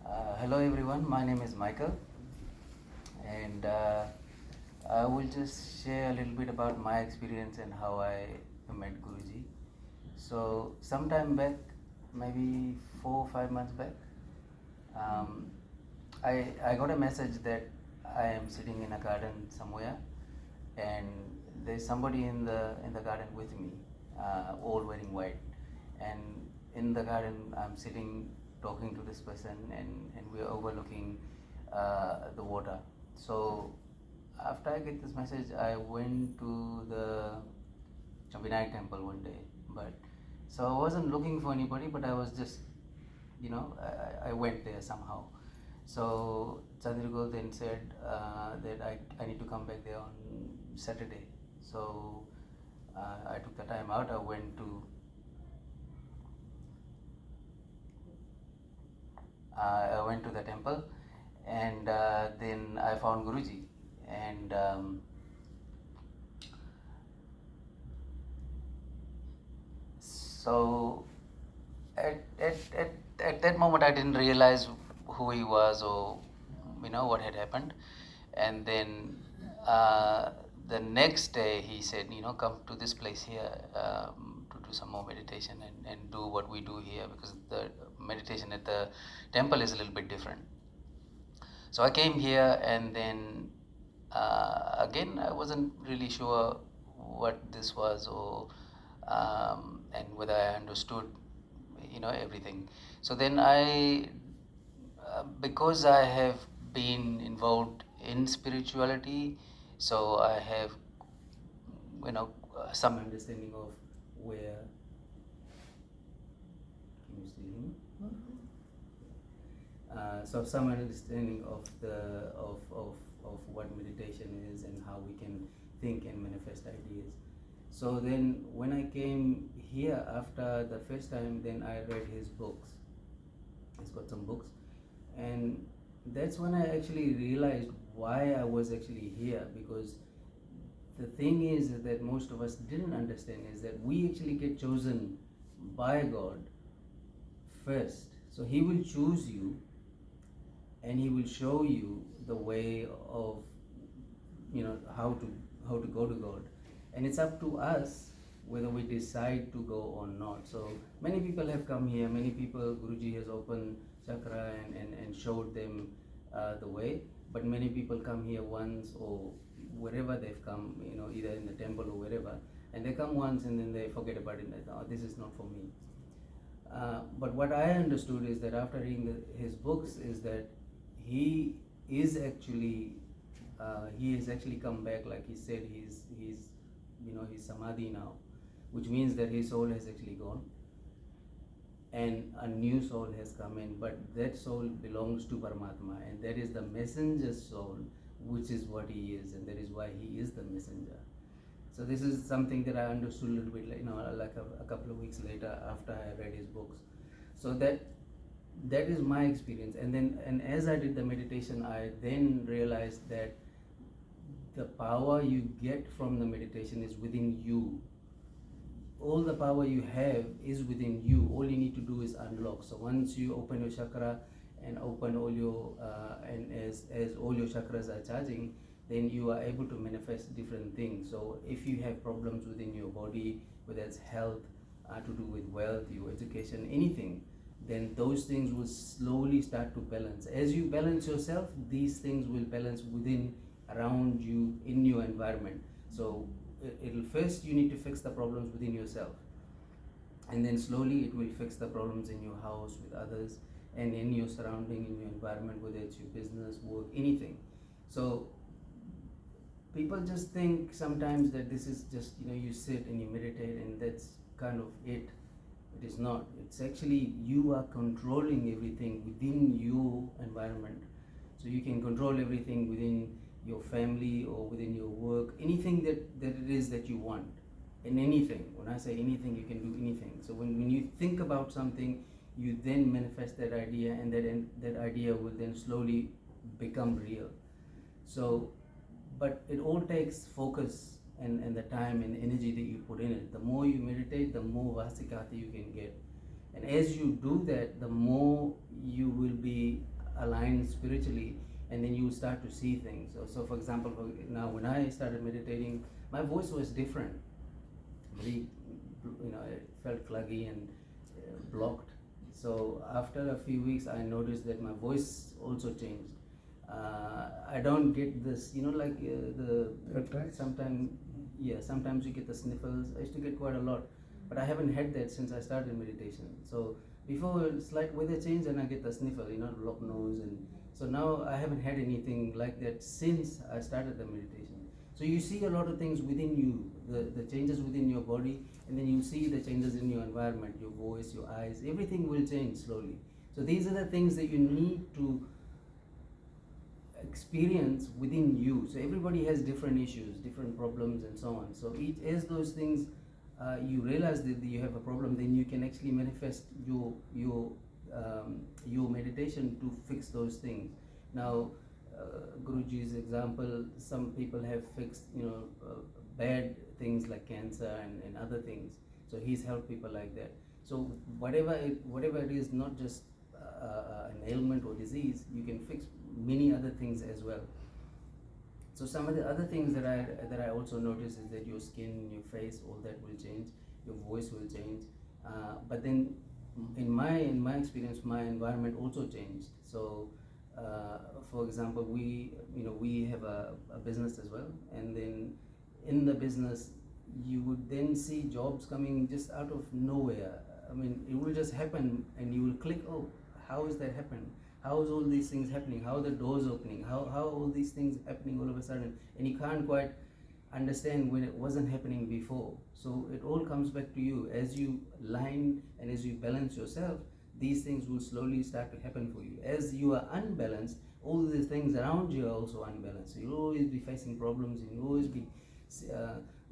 Hello everyone, my name is Michael, and I will just share a little bit about my experience and how I met Guruji. So, sometime back, maybe 4 or 5 months back, um, I got a message that I am sitting in a garden somewhere, and there's somebody in the garden with me, all wearing white, and in the garden I'm sitting talking to this person, and we're overlooking the water. So after I get this message, I went to the Vinayak temple one day, but so I wasn't looking for anybody, but I was just, I went there somehow. So Chandrigul then said that I need to come back there on Saturday. So I took the time out. I went to the temple, and then I found Guruji, and so at that moment I didn't realize who he was, or what had happened. And then the next day he said, come to this place here, to do some more meditation, and do what we do here, because the meditation at the temple is a little bit different. So I came here, and then again I wasn't really sure what this was, or and whether I understood everything. So then because I have been involved in spirituality, so I have some understanding of where. Can you still hear me? So some understanding of what meditation is, and how we can think and manifest ideas. So then when I came here after the first time, then I read his books. He's got some books, and that's when I actually realized why I was actually here. Because the thing is that most of us didn't understand is that we actually get chosen by God first. So he will choose you, and he will show you the way of how to go to God. And it's up to us whether we decide to go or not. So many people have come here, many people Guruji has opened chakra and showed them the way. But many people come here once, or wherever they've come, either in the temple or wherever, and they come once and then they forget about it, and oh, this is not for me. But what I understood is that after reading his books is that he is actually he has actually come back. Like he said, he's samadhi now, which means that his soul has actually gone, and a new soul has come in. But that soul belongs to Paramatma, and that is the messenger's soul, which is what he is, and that is why he is the messenger. So this is something that I understood a little bit, like a couple of weeks later after I read his books. So that is my experience. And as I did the meditation, I then realized that the power you get from the meditation is within you. All the power you have is within you. All you need to do is unlock. So once you open your chakra and open all your and as all your chakras are charging, then you are able to manifest different things. So if you have problems within your body, whether it's health, to do with wealth, your education, anything, then those things will slowly start to balance. As you balance yourself, these things will balance within, around you, in your environment. So it'll first, you need to fix the problems within yourself, and then slowly it will fix the problems in your house, with others, and in your surrounding, in your environment, whether it's your business, work, anything. So people just think sometimes that this is just, you sit and you meditate and that's kind of it. It is not. It's actually, you are controlling everything within your environment. So you can control everything within your family or within your work, anything that it is that you want. And anything, when I say anything, you can do anything. So when you think about something, you then manifest that idea, and that idea will then slowly become real. So, but it all takes focus and the time and energy that you put in it. The more you meditate, the more vasikati you can get. And as you do that, the more you will be aligned spiritually, and then you start to see things. So for example, now when I started meditating, my voice was different. Very, it felt cluggy and blocked. So after a few weeks, I noticed that my voice also changed. I don't get this, sometimes you get the sniffles. I used to get quite a lot, but I haven't had that since I started meditation. So before, it's like weather change and I get the sniffle, blocked nose, and so now I haven't had anything like that since I started the meditation. So you see a lot of things within you, the changes within your body, and then you see the changes in your environment, your voice, your eyes, everything will change slowly. So these are the things that you need to experience within you. So everybody has different issues, different problems, and so on. So as those things, you realize that you have a problem, then you can actually manifest your meditation to fix those things. Now, Guruji's example, some people have fixed, bad things like cancer and other things. So he's helped people like that. So whatever it is, not just an ailment or disease, you can fix many other things as well. So some of the other things that I also notice is that your skin, your face, all that will change, your voice will change. But then, in my experience, my environment also changed. So, for example, we have a business as well, and then in the business, you would then see jobs coming just out of nowhere. I mean, it will just happen, and you will click, oh, how is that happening? How is all these things happening? How are the doors opening? How all these things happening all of a sudden? And you can't quite understand when it wasn't happening before. So it all comes back to you. As you line and as you balance yourself, these things will slowly start to happen for you. As you are unbalanced, all these things around you are also unbalanced. So you'll always be facing problems, and you'll always be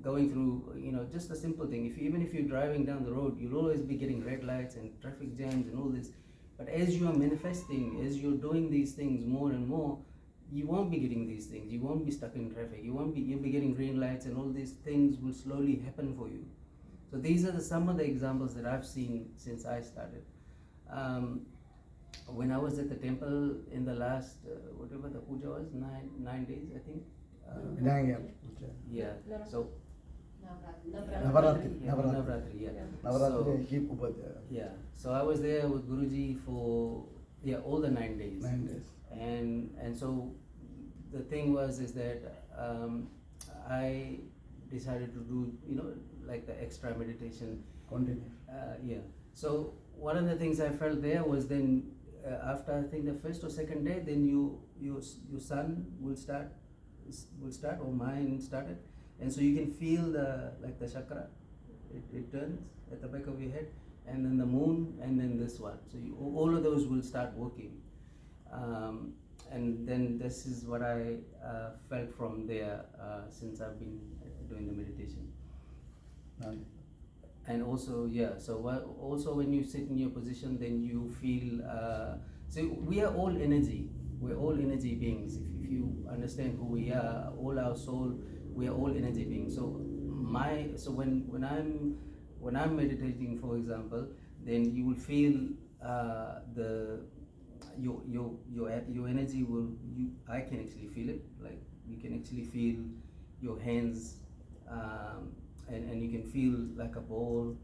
going through, just a simple thing. Even if you're driving down the road, you'll always be getting red lights and traffic jams and all this. But as you are manifesting, as you're doing these things more and more, you won't be getting these things. You won't be stuck in traffic. You'll be getting green lights, and all these things will slowly happen for you. So these are some of the examples that I've seen since I started. When I was at the temple in the last, whatever the puja was, 9 days, I think. Yeah. So Navaratri, yeah. So I was there with Guruji for all the 9 days. 9 days. And so the thing was is that I decided to do like the extra meditation. Continue. Yeah. So one of the things I felt there was then after I think the first or second day, then your sun will start or mine started. And so you can feel the chakra, it turns at the back of your head, and then the moon, and then this one. So all of those will start working. And then this is what I felt from there since I've been doing the meditation. And also, also when you sit in your position, then you feel, so we are all energy. We're all energy beings. If you understand who we are, all our soul, we are all energy beings. So when I'm meditating, for example, then you will feel your energy I can actually feel it. Like you can actually feel your hands, and you can feel like a ball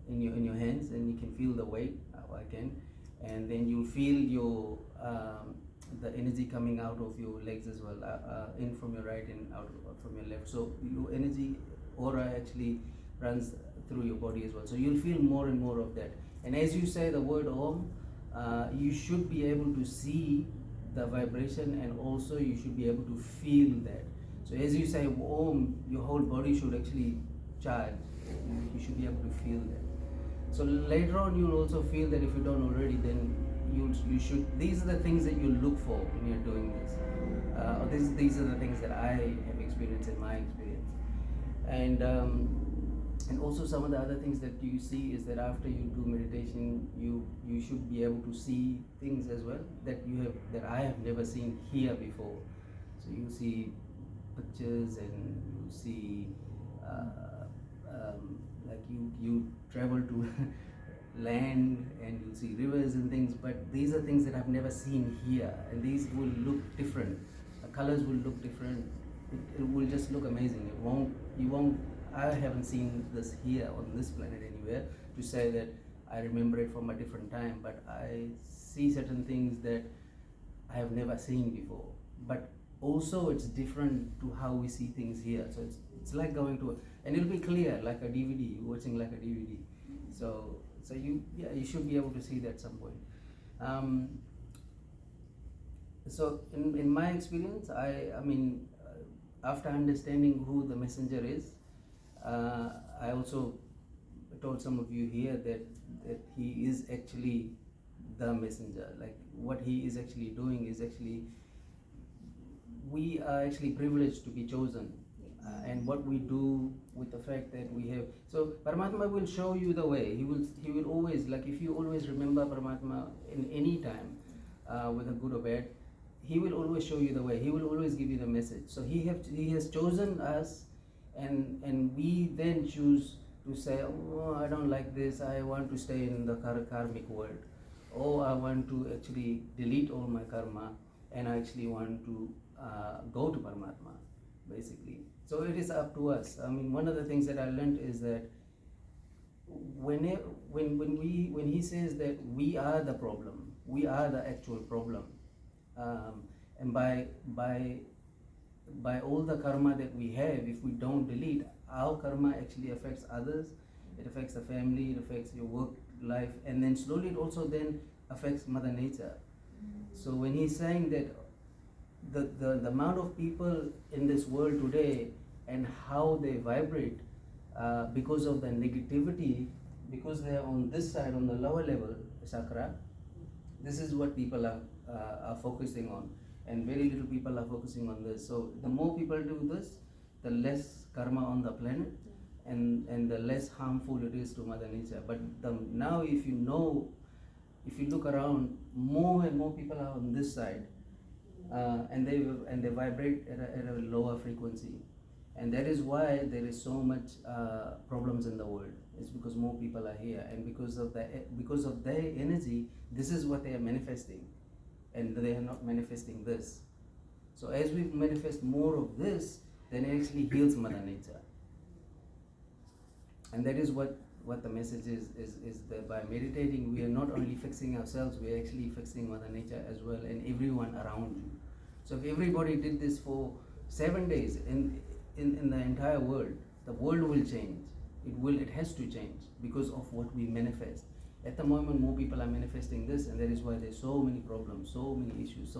in your hands, and you can feel the weight. I can, and then you'll feel your the energy coming out of your legs as well, in from your right and out from your left. So your energy aura actually runs through your body as well. So you'll feel more and more of that. And as you say the word Om, you should be able to see the vibration, and also you should be able to feel that. So as you say Om, your whole body should actually charge. You should be able to feel that. So later on you'll also feel that if you don't already, then you should. These are the things that you look for when you're doing this. These are the things that I have experienced in my experience. And also some of the other things that you see is that after you do meditation, you should be able to see things as well that I have never seen here before. So you see pictures, and you see like you travel to land and you'll see rivers and things, but these are things that I've never seen here, and these will look different. The colors will look different. It will just look amazing. You won't, I haven't seen this here on this planet anywhere to say that I remember it from a different time, but I see certain things that I have never seen before. But also it's different to how we see things here. So it's like going to, and it'll be clear like a DVD, watching like a DVD. So you should be able to see that at some point. So in my experience, I mean, after understanding who the messenger is, I also told some of you here that he is actually the messenger. Like what he is actually doing is actually, we are actually privileged to be chosen. And what we do with the fact that we have, so Paramatma will show you the way. He will always, like if you always remember Paramatma in any time, whether good or bad, he will always show you the way. He will always give you the message. So he has chosen us, and we then choose to say, oh, I don't like this, I want to stay in the karmic world. Oh, I want to actually delete all my karma, and I actually want to go to Paramatma, basically. So it is up to us. I mean, one of the things that I learned is that when he says that we are the problem, we are the actual problem, and by all the karma that we have, if we don't delete, our karma actually affects others. It affects the family, it affects your work life, and then slowly it also then affects Mother Nature. So when he's saying that the amount of people in this world today and how they vibrate because of the negativity, because they are on this side, on the lower level chakra, this is what people are focusing on, and very little people are focusing on this. So the more people do this, the less karma on the planet, and the less harmful it is to Mother Nature. But now if you look around, more and more people are on this side, and they vibrate at a lower frequency, and that is why there is so much problems in the world. It's because more people are here, and because of their energy, this is what they are manifesting, and they are not manifesting this. So as we manifest more of this, then it actually heals Mother Nature, and that is what the message is that by meditating, we are not only fixing ourselves, we are actually fixing Mother Nature as well, and everyone around you. So if everybody did this for 7 days in the entire world, the world will change. It has to change because of what we manifest. At the moment, more people are manifesting this, and that is why there's so many problems, so many issues,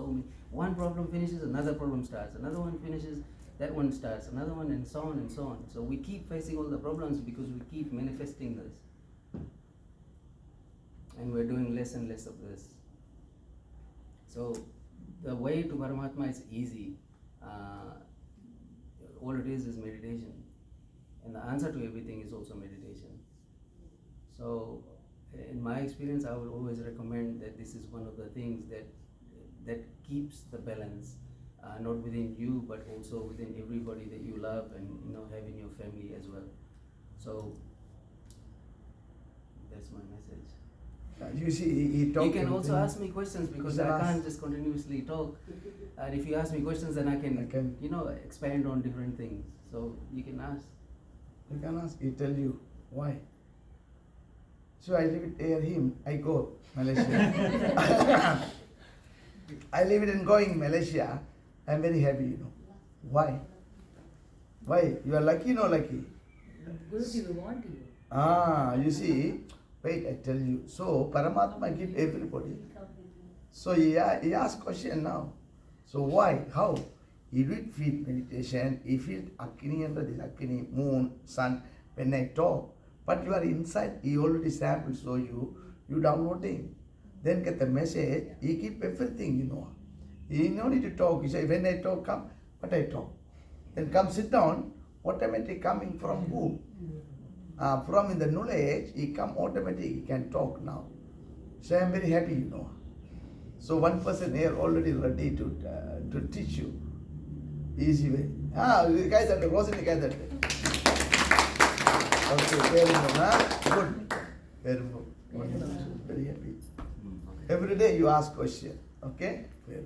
one problem finishes, another problem starts, another one finishes, that one starts, another one, and so on and so on. So we keep facing all the problems because we keep manifesting this, and we're doing less and less of this. So the way to Paramatma is easy. All it is meditation, and the answer to everything is also meditation. So in my experience, I would always recommend that this is one of the things that keeps the balance, not within you, but also within everybody that you love and have in your family as well. So that's my message. You see, he talked. You can also ask me questions, because I can't just continuously talk. And if you ask me questions, then I can expand on different things. So you can ask. You can ask. He tell you why. So I leave it near him. I go Malaysia. I leave it in going Malaysia. I'm very happy. Why? Why? You are lucky, no lucky? Guruji, we want you. You see. Wait, I tell you. So Paramatma give everybody. So he asked question now. So why? How? He did feel meditation. He feel Akini under this Akini, moon, sun. When I talk, but you are inside. He already sample. So you downloading. Then get the message. He keep everything. He no need to talk. He say when I talk, come. But I talk. Then come sit down. Automatically coming from who? From in the knowledge, he come automatically, he can talk now. So I am very happy, So one person here already ready to teach you. Easy way. You guys are the Rosini guys are. Okay, very good. Good. Very good. Morning also very happy. Okay. Every day you ask question. Okay? Well.